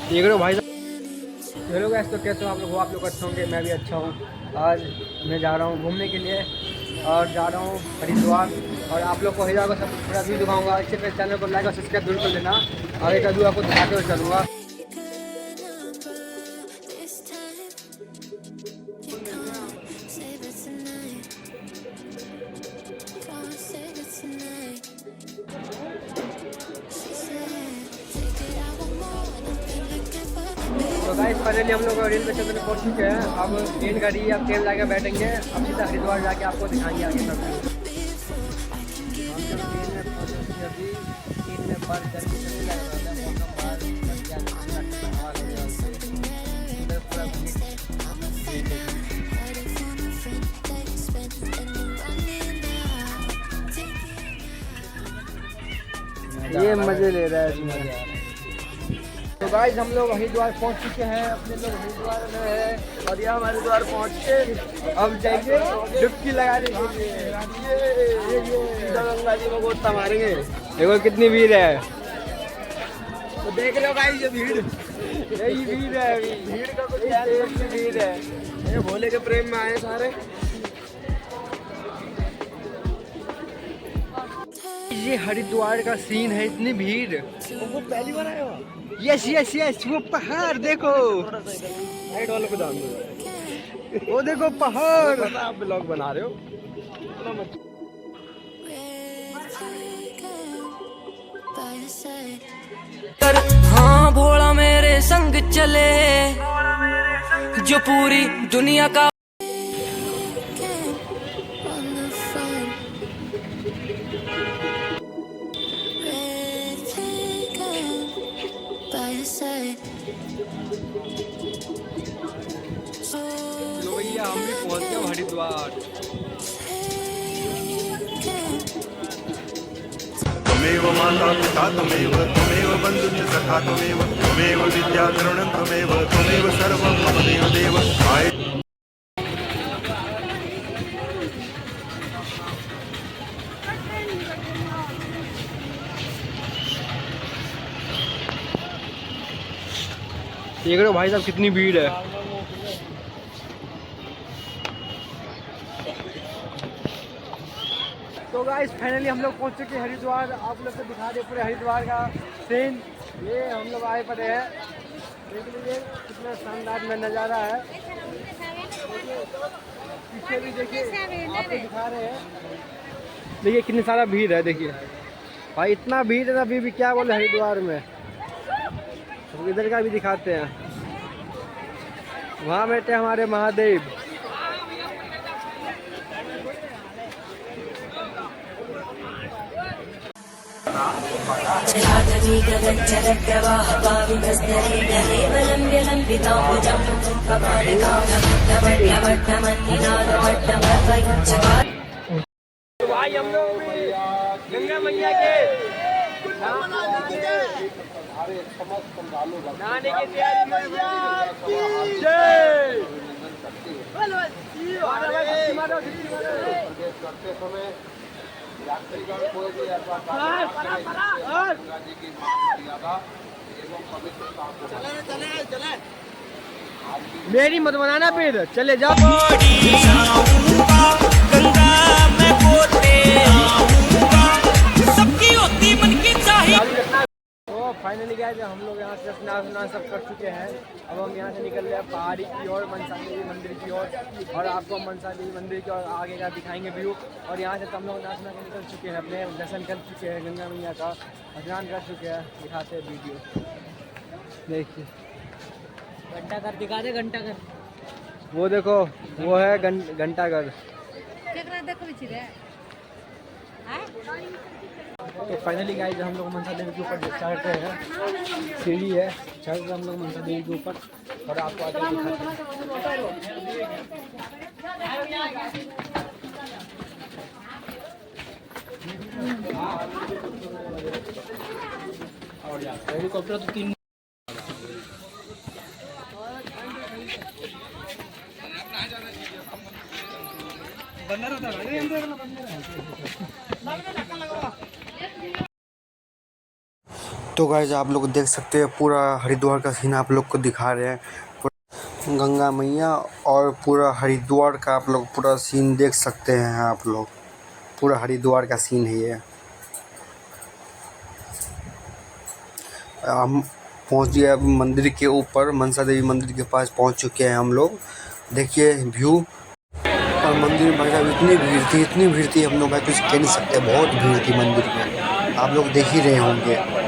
देख रहे हो भाई साहब। हेलो गाइस, तो कैसे हो आप लोग अच्छे होंगे। मैं भी अच्छा हूँ। आज मैं जा रहा हूँ घूमने के लिए और जा रहा हूँ हरिद्वार। और आप लोग को हरिद्वार का सब पूरा व्यू दिखाऊंगा। इससे पहले चैनल को लाइक और सब्सक्राइब जरूर कर लेना। आगे का व्यू आपको दिखाते हुए चलूँगा। तो गाइस फाइनली हम लोग रेलवे स्टेशन में पहुंच चुके हैं। अब ट्रेन गाड़ी या ट्रेन लाके बैठेंगे। अब सीधा हरिद्वार जाके आपको दिखाएंगे आगे सब। हम जब ट्रेन में पहुंचे अभी ट्रेन में पर जर्नी चलने लग रहा है। मौसम बाहर लग गया हवा हो गया उधर पूरा ये मजे ले रहा है इसमें। तो गाइस हम लोग हरिद्वार पहुंच चुके हैं। अपने लोग हरिद्वार में है और यह हमारे द्वार पहुंच के अब जाएंगे डुबकी लगाने के लिए। गंगा जी में गोता मारेंगे। देखो कितनी भीड़ है। तो देख लो गाइस ये भीड़, यही भीड़ है। अभी भीड़ का कुछ भीड़ है। ये भोले के प्रेम में आए सारे। ये हरिद्वार का सीन है, इतनी भीड़। वो पहली बार आया हो। यस यस यस, वो पहाड़ देखो। साइड वालों को दान दो। वो देखो पहाड़। पता आप ब्लॉग बना रहे हो। हाँ भोला मेरे संग चले जो पूरी दुनिया का। लो भैया हम भी पहुंच गए हरिद्वार। त्वमेव माता पिता त्वमेव बन्धुश्च सखा त्वमेव विद्या द्रविणं त्वमेव सर्वं मम देव आय। देख रहे हो भाई साहब कितनी भीड़ है। तो गाइस फाइनली हम लोग पहुंच चुके हैं हरिद्वार। आप लोग को दिखा दे पूरे हरिद्वार का सीन। ये हम लोग आए पड़े हैं, देख लीजिए कितना शानदार में नज़ारा है। पीछे भी देखिए आपको दिखा रहे हैं। देखिए कितनी सारा भीड़ है। देखिए भाई इतना भीड़ है अभी भी क्या बोले हरिद्वार में। तो इधर का भी दिखाते हैं। वहाँ बैठे हमारे महादेव। भाई हम लोग गंगा मैया के नहाने की तैयारी करते समय यात्रीगण को गंगा जी की मर्यादा एवं पवित्रता मेरी मत बनाना फिर चले जाओ। सबकी होती मन की चाहिए। तो फाइनली गए हम लोग यहाँ से स्नान सब कर चुके हैं। अब हम यहाँ से निकल रहे हैं पहाड़ी की ओर, मनसा देवी मंदिर की ओर। और आपको मनसा देवी मंदिर की ओर आगे का दिखाएंगे व्यू। और यहाँ से हम लोग नाचना के निकल चुके हैं, अपने दर्शन कर चुके हैं, गंगा मैया का स्नान कर चुके हैं। दिखाते हैं वीडियो, देखिए। घंटाघर दिखा दे। घंटाघर वो देखो, वो है घंटाघर। तो फाइनली गाइस हम लोग मनसा देवी के ऊपर चढ़ रहे हैं। सीढ़ी है, चढ़ रहे हम लोग मनसा देवी के ऊपर। और आपको आगे दिखाते हैं। हेलीकॉप्टर तो 3 बंदर होता है। तो गाइस आप लोग देख सकते हैं पूरा हरिद्वार का सीन आप लोग को दिखा रहे हैं। गंगा मैया और पूरा हरिद्वार का आप लोग पूरा सीन देख सकते हैं। आप लोग पूरा हरिद्वार का सीन है ये। हम पहुंच गए अब मंदिर के ऊपर, मनसा देवी मंदिर के पास पहुंच चुके हैं हम लोग। देखिए व्यू। और मंदिर में भाई साहब इतनी भीड़ थी हम लोग भाई कुछ कह नहीं सकते। बहुत भीड़ थी मंदिर में, आप लोग देख ही रहे होंगे।